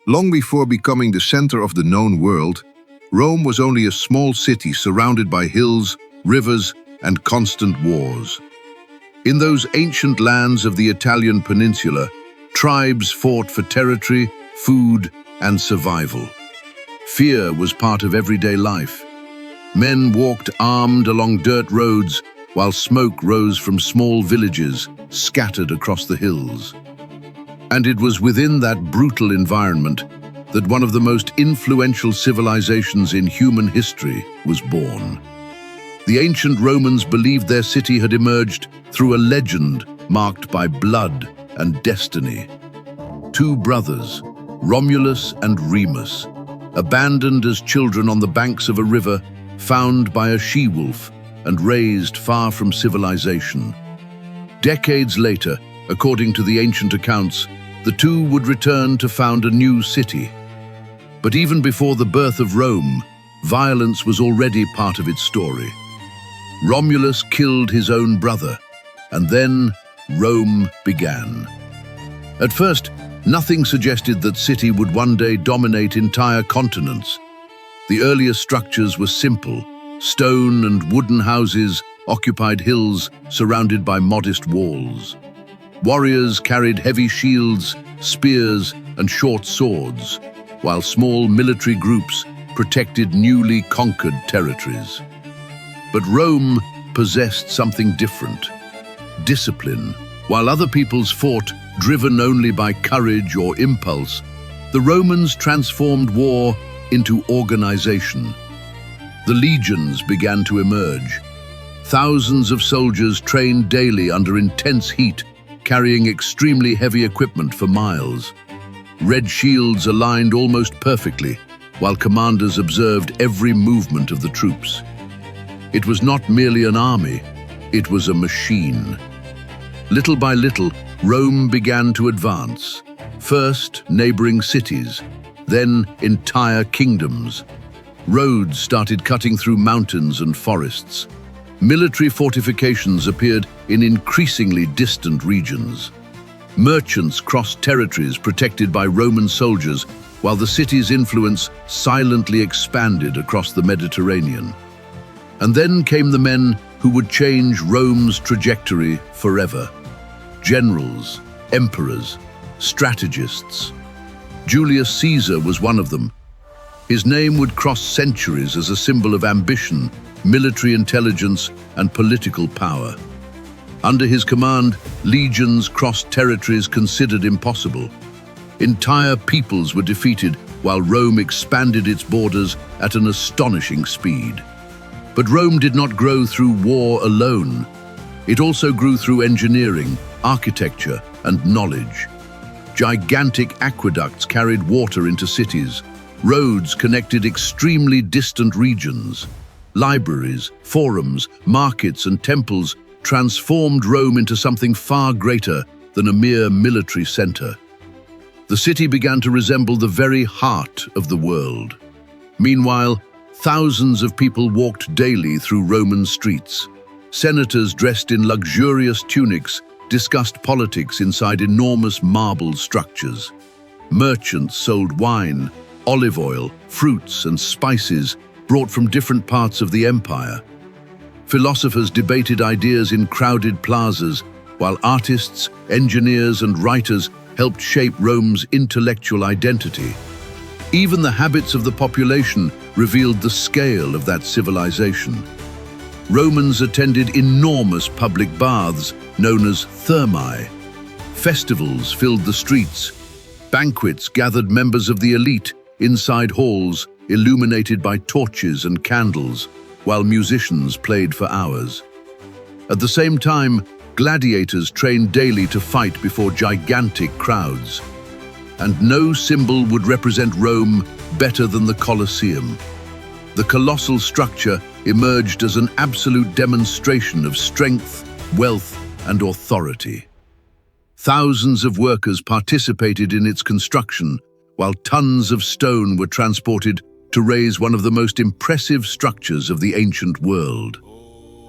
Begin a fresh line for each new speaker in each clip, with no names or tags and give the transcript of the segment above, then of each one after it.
Long before becoming the center of the known world, Rome was only a small city surrounded by hills, rivers, and constant wars. In those ancient lands of the Italian Peninsula, tribes fought for territory, food, and survival. Fear was part of everyday life. Men walked armed along dirt roads while smoke rose from small villages scattered across the hills. And it was within that brutal environment that one of the most influential civilizations in human history was born. The ancient Romans believed their city had emerged through a legend marked by blood and destiny. Two brothers, Romulus and Remus, abandoned as children on the banks of a river, found by a she-wolf and raised far from civilization. Decades later, according to the ancient accounts, the two would return to found a new city. But even before the birth of Rome, violence was already part of its story. Romulus killed his own brother, and then Rome began. At first, nothing suggested that city would one day dominate entire continents. The earliest structures were simple: stone and wooden houses occupied hills surrounded by modest walls. Warriors carried heavy shields, spears, and short swords, while small military groups protected newly conquered territories. But Rome possessed something different: discipline. While other peoples fought, driven only by courage or impulse, the Romans transformed war into organization. The legions began to emerge. Thousands of soldiers trained daily under intense heat, carrying extremely heavy equipment for miles. Red shields aligned almost perfectly, while commanders observed every movement of the troops. It was not merely an army, it was a machine. Little by little, Rome began to advance. First, neighboring cities, then entire kingdoms. Roads started cutting through mountains and forests. Military fortifications appeared in increasingly distant regions. Merchants crossed territories protected by Roman soldiers, while the city's influence silently expanded across the Mediterranean. And then came the men who would change Rome's trajectory forever. Generals, emperors, strategists. Julius Caesar was one of them. His name would cross centuries as a symbol of ambition, military intelligence, and political power. Under his command, legions crossed territories considered impossible. Entire peoples were defeated, while Rome expanded its borders at an astonishing speed. But Rome did not grow through war alone. It also grew through engineering, architecture, and knowledge. Gigantic aqueducts carried water into cities. Roads connected extremely distant regions. Libraries, forums, markets, and temples transformed Rome into something far greater than a mere military center. The city began to resemble the very heart of the world. Meanwhile, thousands of people walked daily through Roman streets. Senators dressed in luxurious tunics discussed politics inside enormous marble structures. Merchants sold wine, olive oil, fruits, and spices brought from different parts of the empire. Philosophers debated ideas in crowded plazas, while artists, engineers, and writers helped shape Rome's intellectual identity. Even the habits of the population revealed the scale of that civilization. Romans attended enormous public baths known as thermae. Festivals filled the streets. Banquets gathered members of the elite inside halls illuminated by torches and candles, while musicians played for hours. At the same time, gladiators trained daily to fight before gigantic crowds. And no symbol would represent Rome better than the Colosseum. The colossal structure emerged as an absolute demonstration of strength, wealth, and authority. Thousands of workers participated in its construction, while tons of stone were transported to raise one of the most impressive structures of the ancient world.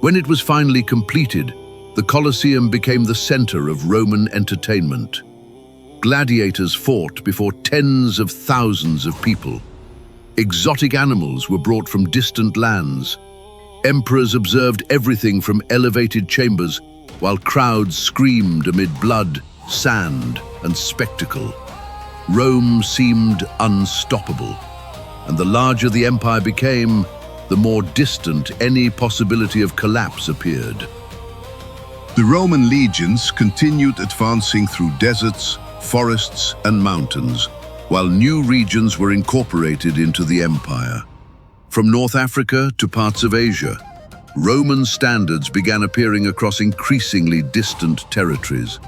When it was finally completed, the Colosseum became the center of Roman entertainment. gladiators fought before tens of thousands of people. Exotic animals were brought from distant lands. Emperors observed everything from elevated chambers, while crowds screamed amid blood, sand, and spectacle. Rome seemed unstoppable, and the larger the empire became, the more distant any possibility of collapse appeared. The Roman legions continued advancing through deserts, forests, and mountains, while new regions were incorporated into the empire. From North Africa to parts of Asia, Roman standards began appearing across increasingly distant territories.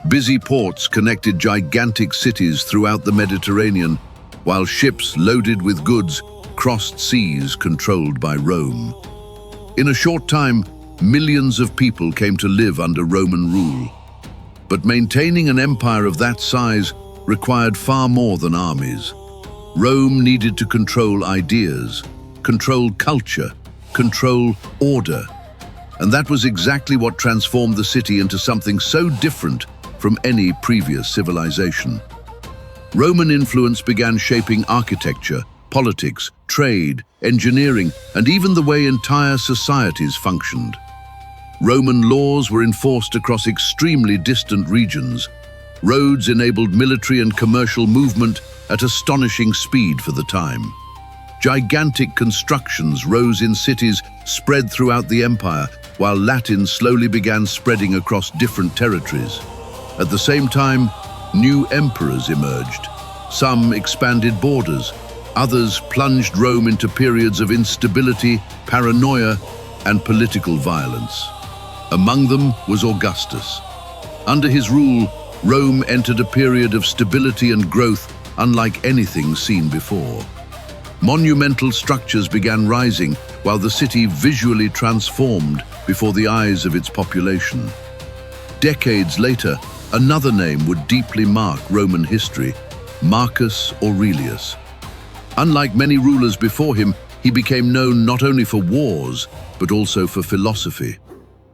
Busy ports connected gigantic cities throughout the Mediterranean, while ships loaded with goods crossed seas controlled by Rome. In a short time, millions of people came to live under Roman rule. But maintaining an empire of that size required far more than armies. Rome needed to control ideas, control culture, control order. And that was exactly what transformed the city into something so different from any previous civilization. Roman influence began shaping architecture, politics, trade, engineering, and even the way entire societies functioned. Roman laws were enforced across extremely distant regions. Roads enabled military and commercial movement at astonishing speed for the time. Gigantic constructions rose in cities spread throughout the empire, while Latin slowly began spreading across different territories. At the same time, new emperors emerged. Some expanded borders, others plunged Rome into periods of instability, paranoia, and political violence. Among them was Augustus. Under his rule, Rome entered a period of stability and growth unlike anything seen before. Monumental structures began rising while the city visually transformed before the eyes of its population. Decades later, another name would deeply mark Roman history: Marcus Aurelius. Unlike many rulers before him, he became known not only for wars, but also for philosophy.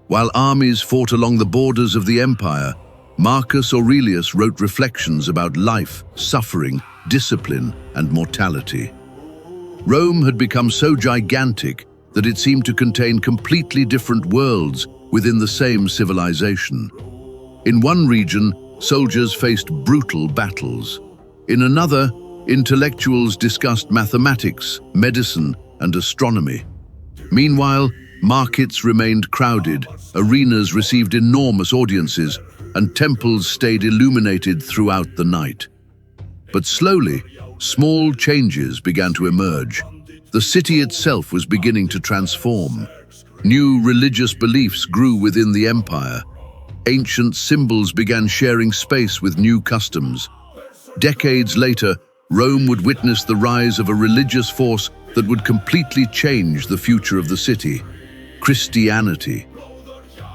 While armies fought along the borders of the empire, Marcus Aurelius wrote reflections about life, suffering, discipline, and mortality. Rome had become so gigantic that it seemed to contain completely different worlds within the same civilization. In one region, soldiers faced brutal battles. In another, intellectuals discussed mathematics, medicine, and astronomy. Meanwhile, markets remained crowded, arenas received enormous audiences, and temples stayed illuminated throughout the night. But slowly, small changes began to emerge. The city itself was beginning to transform. New religious beliefs grew within the empire. Ancient symbols began sharing space with new customs. Decades later, Rome would witness the rise of a religious force that would completely change the future of the city: Christianity.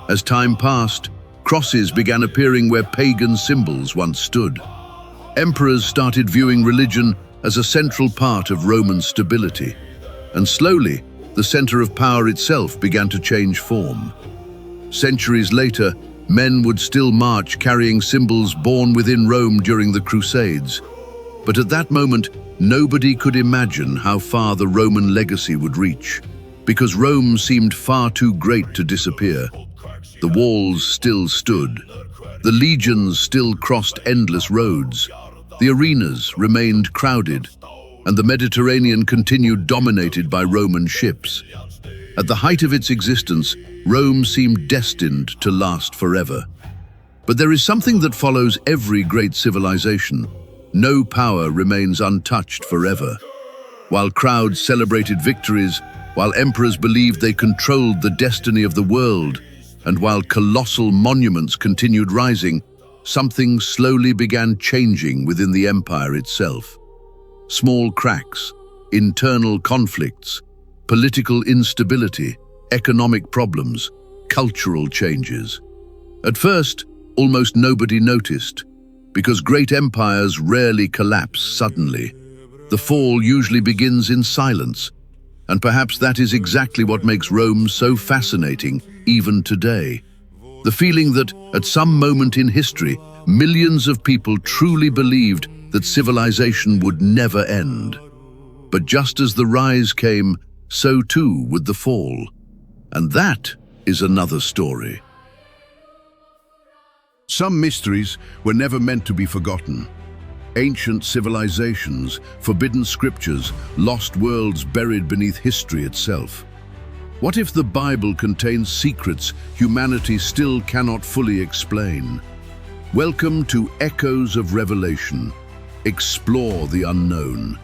As time passed, crosses began appearing where pagan symbols once stood. Emperors started viewing religion as a central part of Roman stability, and slowly, the center of power itself began to change form. Centuries later, men would still march carrying symbols born within Rome during the Crusades. But at that moment, nobody could imagine how far the Roman legacy would reach, because Rome seemed far too great to disappear. The walls still stood. The legions still crossed endless roads. The arenas remained crowded, and the Mediterranean continued dominated by Roman ships. At the height of its existence, Rome seemed destined to last forever. But there is something that follows every great civilization. No power remains untouched forever. While crowds celebrated victories, while emperors believed they controlled the destiny of the world, and while colossal monuments continued rising, something slowly began changing within the empire itself. Small cracks, internal conflicts, political instability, economic problems, cultural changes. At first, almost nobody noticed, because great empires rarely collapse suddenly. The fall usually begins in silence, and perhaps that is exactly what makes Rome so fascinating even today. The feeling that, at some moment in history, millions of people truly believed that civilization would never end. But just as the rise came, so too would the fall. And that is another story. Some mysteries were never meant to be forgotten. Ancient civilizations, forbidden scriptures, lost worlds buried beneath history itself. What if the Bible contains secrets humanity still cannot fully explain? Welcome to Echoes of Revelation. Explore the unknown.